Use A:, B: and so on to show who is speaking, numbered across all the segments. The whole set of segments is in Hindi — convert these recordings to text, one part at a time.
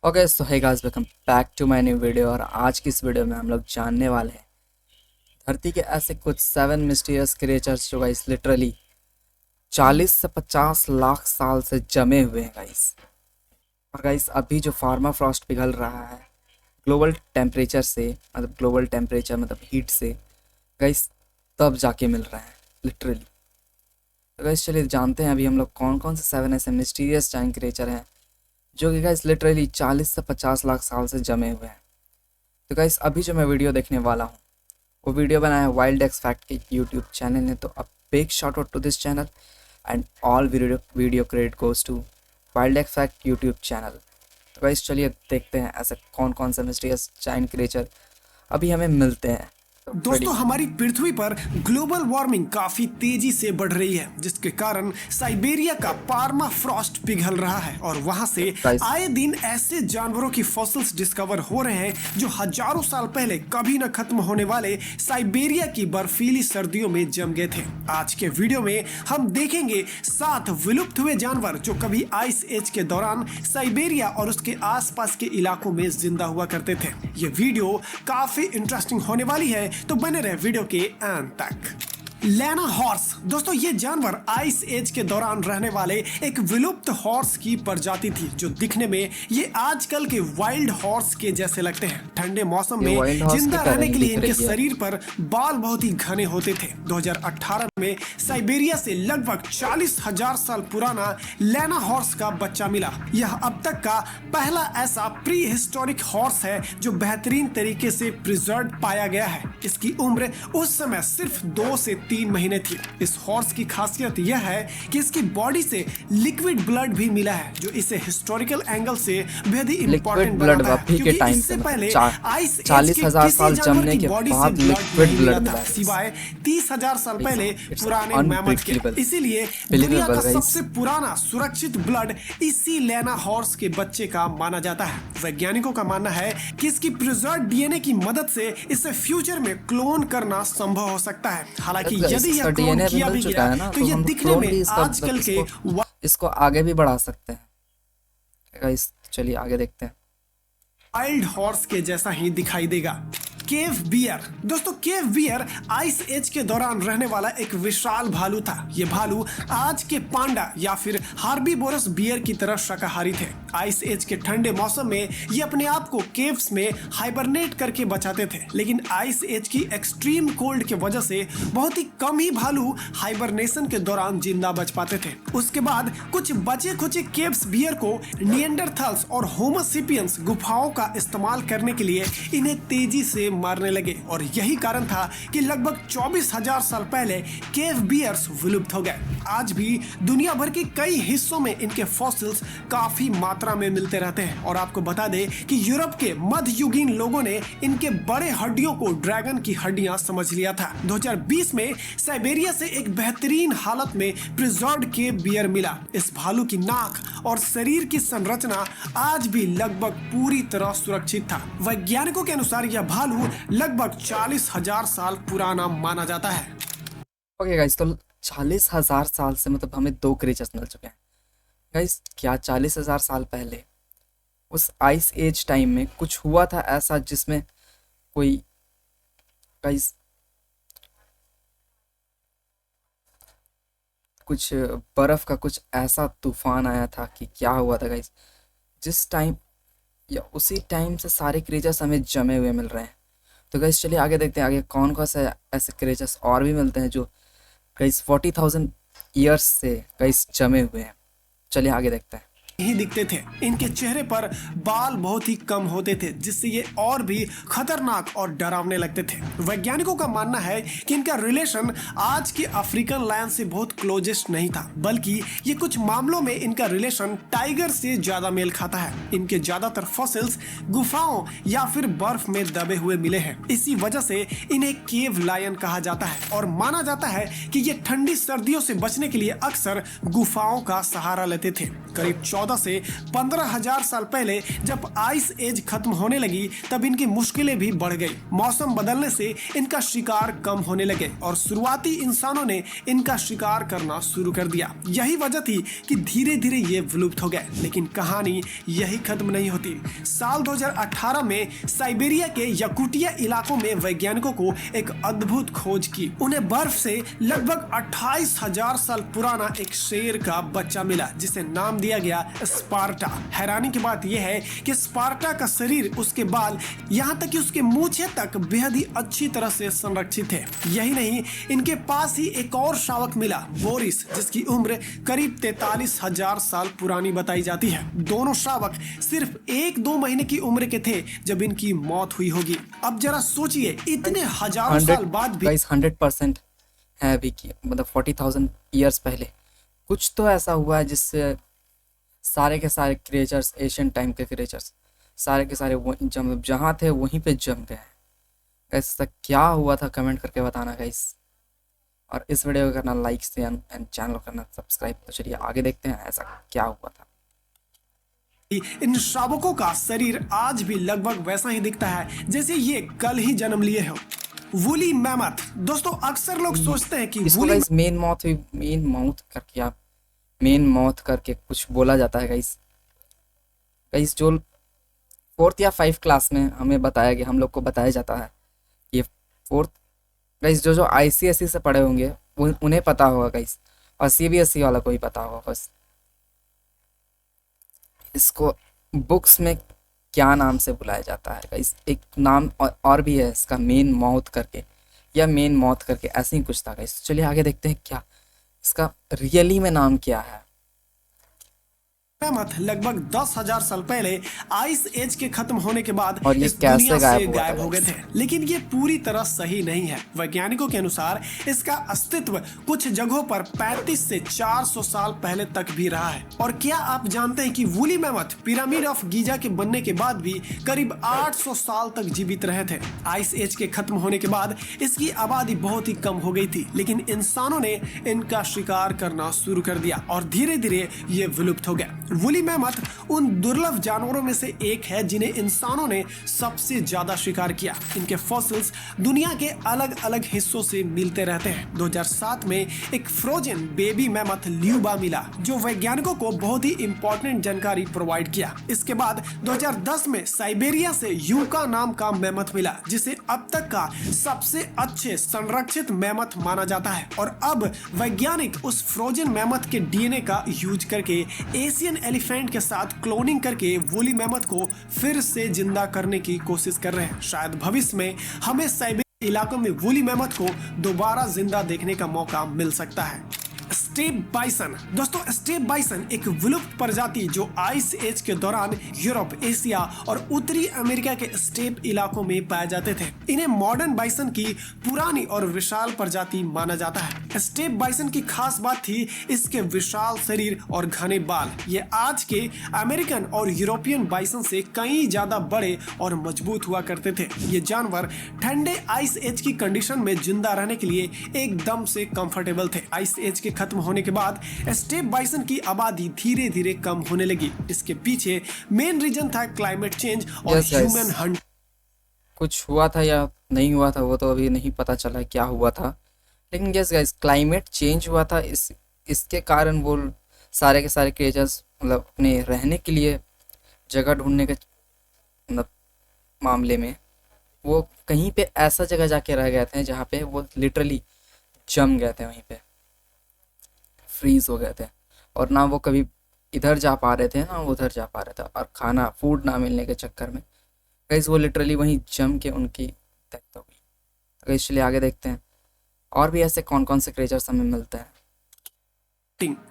A: Okay so hey guys, welcome back to my new video. और आज की इस वीडियो में हम लोग जानने वाले हैं धरती के ऐसे कुछ 7 मिस्टीरियस क्रिएचर्स जो गाइस लिटरली 40 से 50 लाख साल से जमे हुए हैं गाइस। और गाइस अभी जो फार्मा फ्रॉस्ट पिघल रहा है ग्लोबल टेम्परेचर से, मतलब ग्लोबल टेम्परेचर मतलब हीट से गाइस, तब जाके मिल रहा है लिटरली। तो गाइस चलिए जानते हैं अभी हम लोग कौन कौन से 7 ऐसे मिस्टीरियस जाइंट क्रिएचर हैं जो कि गाइस लिटरली 40 से 50 लाख साल से जमे हुए हैं। तो गाइस अभी जो मैं वीडियो देखने वाला हूँ वो वीडियो बनाया है वाइल्ड एक्स फैक्ट के यूट्यूब चैनल ने। तो a big shout out to this channel and all video credit goes to Wild X Fact YouTube channel. तो गाइस चलिए देखते हैं ऐसे कौन कौन से मिस्टीरियस जायंट क्रिएचर अभी हमें मिलते हैं। तो
B: दोस्तों, हमारी पृथ्वी पर ग्लोबल वार्मिंग काफी तेजी से बढ़ रही है, जिसके कारण साइबेरिया का पार्मा फ्रॉस्ट पिघल रहा है और वहां से आए दिन ऐसे जानवरों की फॉसिल्स डिस्कवर हो रहे हैं जो हजारों साल पहले कभी न खत्म होने वाले साइबेरिया की बर्फीली सर्दियों में जम गए थे। आज के वीडियो में हम देखेंगे 7 विलुप्त हुए जानवर जो कभी आइस एज के दौरान साइबेरिया और उसके आसपास के इलाकों में जिंदा हुआ करते थे। ये वीडियो काफी इंटरेस्टिंग होने वाली है, तो बने रहे वीडियो के अंत तक। लेना हॉर्स, दोस्तों ये जानवर आइस एज के दौरान रहने वाले एक विलुप्त हॉर्स की प्रजाति थी जो दिखने में ये आजकल के वाइल्ड हॉर्स के जैसे लगते हैं। ठंडे मौसम में जिंदा रहने के लिए इनके शरीर पर बाल बहुत ही घने होते थे। 2018 में साइबेरिया से लगभग 40,000 साल पुराना लेना हॉर्स का बच्चा मिला। यह अब तक का पहला ऐसा प्री हिस्टोरिक हॉर्स है जो बेहतरीन तरीके से प्रिजर्व पाया गया है। इसकी उम्र उस समय सिर्फ 2 से 3 महीने थी। इस हॉर्स की खासियत यह है कि इसकी बॉडी से लिक्विड ब्लड भी मिला है जो इसे हिस्टोरिकल एंगल से बेहद ही इंपॉर्टेंट बनाता है, क्योंकि इससे पहले आइस एज
A: 40,000 साल जमने के बाद लिक्विड ब्लड मिला
B: सिवाय 30,000 साल पहले पुराने मैमथ के। इसीलिए दुनिया का सबसे पुराना सुरक्षित ब्लड इसी लेना हॉर्स के बच्चे का माना जाता है। वैज्ञानिकों का मानना है कि इसकी प्रिजर्व डीएनए की मदद से इसे फ्यूचर में क्लोन करना संभव हो सकता है। हालांकि यदि यह क्लोन किया भी गया तो ये दिखने में आजकल के
A: इसको आगे भी बढ़ा सकते हैं। गाइस चलिए आगे देखते हैं।
B: वाइल्ड हॉर्स के जैसा ही दिखाई देगा। केव बियर, दोस्तों केव बियर आइस एज के दौरान रहने वाला एक विशाल भालू था। ये भालू आज के पांडा या फिर हार्बीवोरस बियर की तरह शाकाहारी थे। आइस एज के ठंडे मौसम में ये अपने आप को केव्स में हाइबरनेट करके बचाते थे, लेकिन आइस एज की एक्सट्रीम कोल्ड के वजह से बहुत ही कम ही भालू हाइबरनेशन के दौरान जिंदा बच पाते थे। उसके बाद कुछ बचे खुचे केव्स बियर को निएंडरथल्स और होमो सेपियंस गुफाओं का इस्तेमाल करने के लिए इन्हें तेजी से मारने लगे और यही कारण था कि लगभग 24,000 साल पहले केव बियर्स विलुप्त हो गए। आज भी दुनिया भर के कई हिस्सों में इनके फॉसिल्स काफी मात्रा में मिलते रहते हैं। और आपको बता दें कि यूरोप के मध्ययुगीन लोगों ने इनके बड़े हड्डियों को ड्रैगन की हड्डियां समझ लिया था। 2020 में साइबेरिया से एक बेहतरीन हालत में प्रिजर्व्ड केव बियर मिला। इस भालू की नाक और शरीर की संरचना आज भी लगभग पूरी तरह सुरक्षित था। वैज्ञानिकों के अनुसार यह भालू लगभग 40,000 साल पुराना माना जाता है।
A: ओके गाइस, तो 40,000 साल से मतलब हमें 2 क्रिएचर्स मिल चुके हैं। गाइस क्या 40,000 साल पहले उस आइस एज टाइम में कुछ हुआ था ऐसा जिसमें कोई गाइस कुछ बर्फ का कुछ ऐसा तूफान आया था कि क्या हुआ था गाइस, जिस टाइम या उसी टाइम से सारे क्रिएचर्स हमें जमे हुए मिल रहे हैं। तो गाइस चलिए आगे देखते हैं आगे कौन कौन से ऐसे क्रिएचर्स और भी मिलते हैं जो गाइस 40,000 ईयर्स से गाइस जमे हुए हैं। चलिए आगे देखते हैं।
B: ही दिखते थे। इनके चेहरे पर बाल बहुत ही कम होते थे, जिससे ये और भी खतरनाक और डरावने लगते थे। वैज्ञानिकों का मानना है कि इनका रिलेशन आज के अफ्रीकन लायन से बहुत क्लोजेस्ट नहीं था, बल्कि ये कुछ मामलों में इनका रिलेशन टाइगर से ज्यादा मेल खाता है। इनके ज्यादातर फॉसिल्स गुफाओं या फिर बर्फ में दबे हुए मिले हैं। इसी वजह से इन्हें केव लायन कहा जाता है और माना जाता है कि ये ठंडी सर्दियों से बचने के लिए अक्सर गुफाओं का सहारा लेते थे। करीब 14 14 से 15,000 साल पहले जब आइस एज खत्म होने लगी तब इनकी मुश्किलें भी बढ़ गई। मौसम बदलने से इनका शिकार कम होने लगे और शुरुआती इंसानों ने इनका शिकार करना शुरू कर दिया। यही वजह थी कि धीरे धीरे ये विलुप्त हो गए। लेकिन कहानी यही खत्म नहीं होती। साल 2018 में साइबेरिया के याकुटिया इलाकों में वैज्ञानिकों को एक अद्भुत खोज की। उन्हें बर्फ से लगभग 28,000 साल पुराना एक शेर का बच्चा मिला जिसे नाम दिया गया स्पार्टा। हैरानी की बात यह है कि स्पार्टा का शरीर, उसके बाल, यहाँ तक कि उसके मूछें तक बेहद ही अच्छी तरह से संरक्षित है। यही नहीं, इनके पास ही एक और शावक मिला, बोरिस, जिसकी उम्र करीब 43,000 साल पुरानी बताई जाती है। दोनों शावक सिर्फ 1-2 महीने की उम्र के थे जब इनकी मौत हुई होगी। अब जरा सोचिए, इतने हजारों साल बाद भी
A: 100% है अभी की, मतलब 40,000 ईयर्स पहले कुछ तो ऐसा हुआ है जिससे सारे के सारे क्रिएचर्स, एशियन टाइम के क्रिएचर्स सारे के सारे जहाँ थे वहीं पे जम गए। ऐसा क्या हुआ था कमेंट करके बताना गाइस, और इस वीडियो को करना लाइक से एंड चैनल को करना सब्सक्राइब। तो चलिए आगे देखते हैं ऐसा क्या हुआ था।
B: इन शावकों का शरीर आज भी लगभग वैसा ही दिखता है जैसे ये कल ही जन्म लिए हो। Woolly mammoth. दोस्तों, अक्सर लोग सोचते हैं कि
A: इसको गाइस मेन माउथ करके कुछ बोला जाता है गाइस। जो 4th या 5th क्लास में हमें बताया गया, हम लोग को बताया जाता है ये 4th गाइस। जो ICSE से पढ़े होंगे वो उन्हें पता होगा गाइस, और CBSE वाला को ही पता होगा बस। इसको बुक्स में क्या नाम से बुलाया जाता है गाइस, एक नाम और भी है इसका, मेन माउथ करके या मेन माउथ करके, ऐसे ही कुछ था गाइस। चलिए आगे देखते हैं क्या इसका रियली में नाम क्या है।
B: मैमथ लगभग 10,000 साल पहले आइस एज के खत्म होने के बाद
A: और ये
B: इस
A: कैसे
B: दुनिया से
A: गायब
B: गायब हो गए थे। लेकिन ये पूरी तरह सही नहीं है। वैज्ञानिकों के अनुसार इसका अस्तित्व कुछ जगहों पर 35 से 400 साल पहले तक भी रहा है। और क्या आप जानते हैं कि woolly mammoth pyramid of Giza के बनने के बाद भी करीब 800 साल तक जीवित रहे थे। आइस एज के खत्म होने के बाद इसकी आबादी बहुत ही कम हो गई थी, लेकिन इंसानों ने इनका शिकार करना शुरू कर दिया और धीरे धीरे ये विलुप्त हो गए। वूली मैमथ उन दुर्लभ जानवरों में से एक है जिन्हें इंसानों ने सबसे ज्यादा शिकार किया। इनके फॉसिल्स दुनिया के अलग अलग हिस्सों से मिलते रहते हैं। 2007 में एक फ्रोजन बेबी मैमथ ल्यूबा मिला जो वैज्ञानिकों को बहुत ही इंपॉर्टेंट जानकारी प्रोवाइड किया। इसके बाद 2010 में साइबेरिया से यूका नाम का मैमथ मिला जिसे अब तक का सबसे अच्छे संरक्षित मैमथ माना जाता है। और अब वैज्ञानिक उस फ्रोजन मैमथ के DNA का यूज करके एशियन एलिफेंट के साथ क्लोनिंग करके वूली मैमथ को फिर से जिंदा करने की कोशिश कर रहे हैं। शायद भविष्य में हमें साइबेरिया इलाकों में वूली मैमथ को दोबारा जिंदा देखने का मौका मिल सकता है। Step bison. दोस्तों, स्टेप बाइसन एक विलुप्त प्रजाति जो आइस एज के दौरान यूरोप, एशिया और उत्तरी अमेरिका के स्टेप इलाकों में पाए जाते थे। इन्हें मॉडर्न बाइसन की पुरानी और विशाल प्रजाति माना जाता है। स्टेप बाइसन की खास बात थी इसके विशाल शरीर और घने बाल। ये आज के अमेरिकन और यूरोपियन बाइसन से कई ज्यादा बड़े और मजबूत हुआ करते थे। ये जानवर ठंडे आइस एज की कंडीशन में जिंदा रहने के लिए एकदम से कंफर्टेबल थे। आइस एज के खत्म होने के बाद स्टेप बाइसन की आबादी धीरे धीरे कम होने लगी। इसके पीछे मेन रीजन था क्लाइमेट चेंज और ह्यूमन हंट।
A: कुछ हुआ था या नहीं हुआ था वो तो अभी नहीं पता चला क्या हुआ था, लेकिन यस गाइस, क्लाइमेट चेंज हुआ था। इसके कारण वो सारे के सारे क्रिएचर्स मतलब अपने रहने के लिए जगह ढूंढने के मतलब मामले में वो कहीं पे ऐसा जगह जाके रह गए थे जहाँ पे वो लिटरली जम गए थे, वहीं पे फ्रीज हो गए थे, और ना वो कभी इधर जा पा रहे थे ना उधर जा पा रहे थे, और खाना फूड ना मिलने के चक्कर में गाइस वो लिटरली वहीं जम के उनकी डेथ हो गई। तो गाइस चलिए आगे देखते हैं और भी ऐसे कौन कौन से क्रिएचर्स हमें मिलते हैं।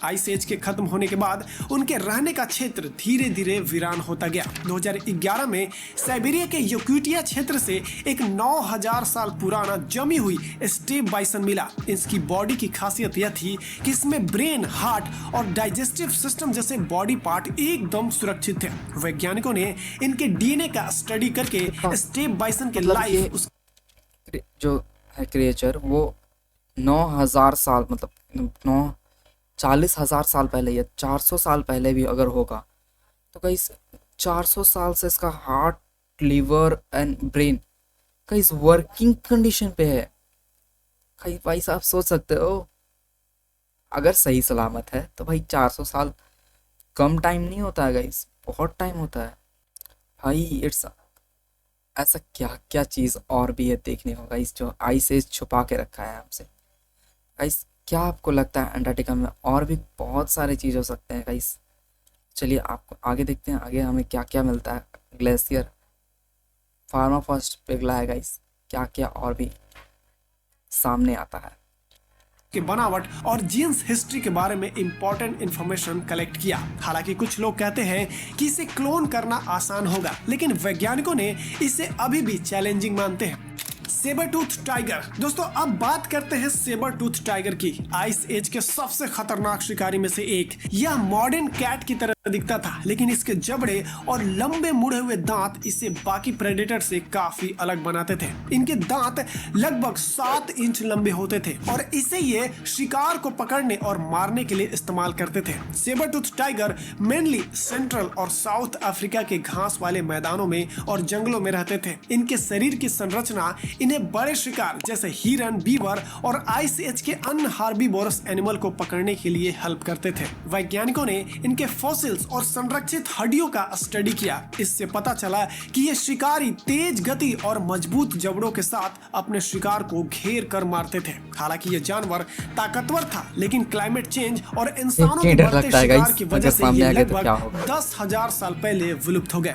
B: आइस एज के खत्म होने के बाद उनके रहने का क्षेत्र धीरे धीरे वीरान होता गया। 2011 में साइबेरिया के याकुटिया क्षेत्र से एक 9,000 साल पुराना जमी हुई स्टेप बाइसन मिला। इसकी बॉडी की खासियत यह थी कि इसमें ब्रेन, हार्ट और डाइजेस्टिव सिस्टम जैसे बॉडी पार्ट एकदम सुरक्षित थे। वैज्ञानिकों ने इनके DNA का स्टडी करके स्टेप बाइसन के लाइफ
A: जो है क्रिएचर वो 9,000 साल मतलब 40,000 साल पहले या 400 साल पहले भी अगर होगा तो गाइस 400 साल से इसका heart, liver and brain guys working condition पे है। भाई साहब सोच सकते हो, अगर सही सलामत है तो भाई 400 साल कम टाइम नहीं होता है गाइस, बहुत टाइम होता है भाई। इट्स ऐसा क्या क्या चीज़ और भी है देखने को गाइस जो आइस एज छुपा के रखा है हमसे। गाइस क्या आपको लगता है अंटार्कटिका में और भी बहुत सारे चीज़ हो सकते हैं गाइस? चलिए आपको आगे देखते हैं, आगे हमें क्या क्या मिलता है। ग्लेशियर, फार्माफॉस्ट पिघला है गाइस, क्या क्या और भी सामने आता है।
B: की बनावट और जीन्स हिस्ट्री के बारे में इंपॉर्टेंट इंफॉर्मेशन कलेक्ट किया। हालांकि कुछ लोग कहते हैं कि इसे क्लोन करना आसान होगा, लेकिन वैज्ञानिकों ने इसे अभी भी चैलेंजिंग मानते हैं। Sabre tooth tiger. दोस्तों अब बात करते हैं सेबर टूथ टाइगर की। आइस एज के सबसे खतरनाक शिकारी में से एक। यह मॉडर्न कैट की तरह दिखता था, लेकिन इसके जबड़े और लंबे मुड़े हुए दांत इसे बाकी प्रेडेटर से काफी अलग बनाते थे। इनके दांत लगभग 7 इंच लंबे होते थे और इसे ये शिकार को पकड़ने और मारने के लिए इस्तेमाल करते थे। Sabre tooth tiger mainly central और साउथ अफ्रीका के घास वाले मैदानों में और जंगलों में रहते थे। इनके शरीर की संरचना इन्हें बड़े शिकार जैसे हिरन, बीवर और आइस एज के अन्य हार्बीवोरस एनिमल को पकड़ने के लिए हेल्प करते थे। वैज्ञानिकों ने इनके फॉसिल्स और संरक्षित हड्डियों का स्टडी किया। इससे पता चला कि ये शिकारी तेज गति और मजबूत जबड़ों के साथ अपने शिकार को घेर कर मारते थे। हालांकि ये जानवर ताकतवर था, लेकिन क्लाइमेट चेंज और इंसानों के बढ़ते शिकार की वजह से ये लगभग 10,000 साल पहले विलुप्त हो गए।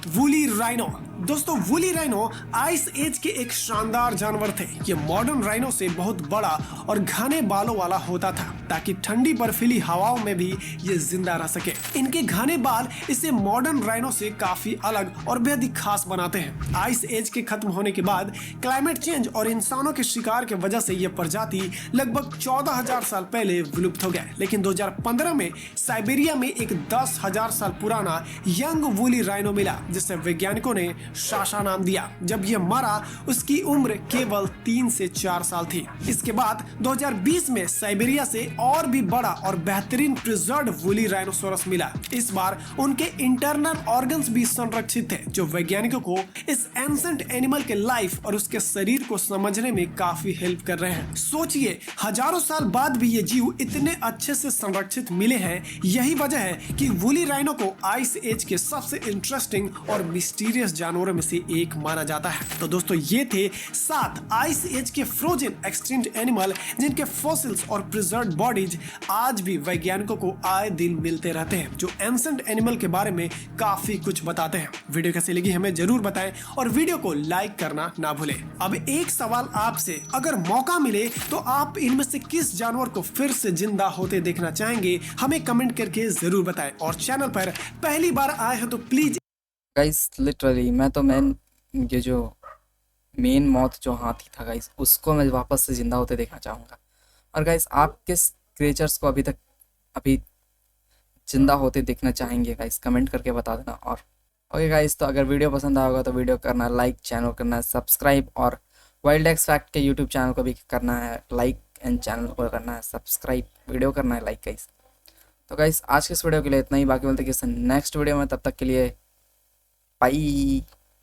B: Woolly rhino. दोस्तों वूली राइनो आइस एज के एक शानदार जानवर थे। ये मॉडर्न राइनो से बहुत बड़ा और घने बालों वाला होता था, ताकि ठंडी बर्फीली हवाओं में भी ये जिंदा रह सके। इनके घने बाल इसे मॉडर्न राइनो से काफी अलग और बेहद ही खास बनाते हैं। आइस एज के खत्म होने के बाद क्लाइमेट चेंज और इंसानों के शिकार की वजह से ये प्रजाति लगभग 14,000 साल पहले विलुप्त हो गए। लेकिन 2015 में साइबेरिया में एक 10,000 साल पुराना यंग वूली राइनो मिला, जिसे वैज्ञानिकों ने शाशा नाम दिया। जब यह मरा उसकी उम्र केवल 3 से 4 साल थी। इसके बाद 2020 में साइबेरिया से और भी बड़ा और बेहतरीन प्रिजर्व्ड वूली राइनोसोरस मिला। इस बार उनके इंटरनल ऑर्गन्स भी संरक्षित थे, जो वैज्ञानिकों को इस एंसेंट एनिमल के लाइफ और उसके शरीर को समझने में काफी हेल्प कर रहे हैं। सोचिए हजारों साल बाद भी ये जीव इतने अच्छे से संरक्षित मिले हैं। यही वजह है कि वूली राइनो को आइस एज के सबसे इंटरेस्टिंग और मिस्टीरियस जानवरों में से एक माना जाता है। तो दोस्तों ये थे 7 आइस एज के फ्रोजन एक्सटिंक्ट एनिमल, जिनके फॉसिल्स और प्रिजर्व्ड बॉडीज आज भी वैज्ञानिकों को आए दिन मिलते रहते हैं, जो एंसेंट एनिमल के बारे में काफी कुछ बताते हैं। वीडियो कैसी लगी हमें जरूर बताएं और वीडियो को लाइक करना ना भूलें। अब एक सवाल आपसे, अगर मौका मिले तो आप इनमें से किस जानवर को फिर से जिंदा होते देखना चाहेंगे? हमें कमेंट करके जरूर बताएं और चैनल पर पहली बार आए हैं तो प्लीज
A: गाइस लिटरली मैं तो ये जो मेन मौत जो हाथी था गाइस, उसको मैं वापस से जिंदा होते देखना चाहूँगा। और गाइस आप किस क्रिएचर्स को अभी जिंदा होते देखना चाहेंगे गाइस, कमेंट करके बता देना। और ओके गाइस, तो अगर वीडियो पसंद आया होगा तो वीडियो करना लाइक, चैनल करना सब्सक्राइब, और वाइल्ड एक्स फैक्ट के यूट्यूब चैनल को भी करना है लाइक एंड चैनल को करना है सब्सक्राइब, वीडियो करना है लाइक गाइस। तो गाइस आज के इस वीडियो के लिए इतना ही, बाकी बोलते कि नेक्स्ट वीडियो में, तब तक के लिए बाय।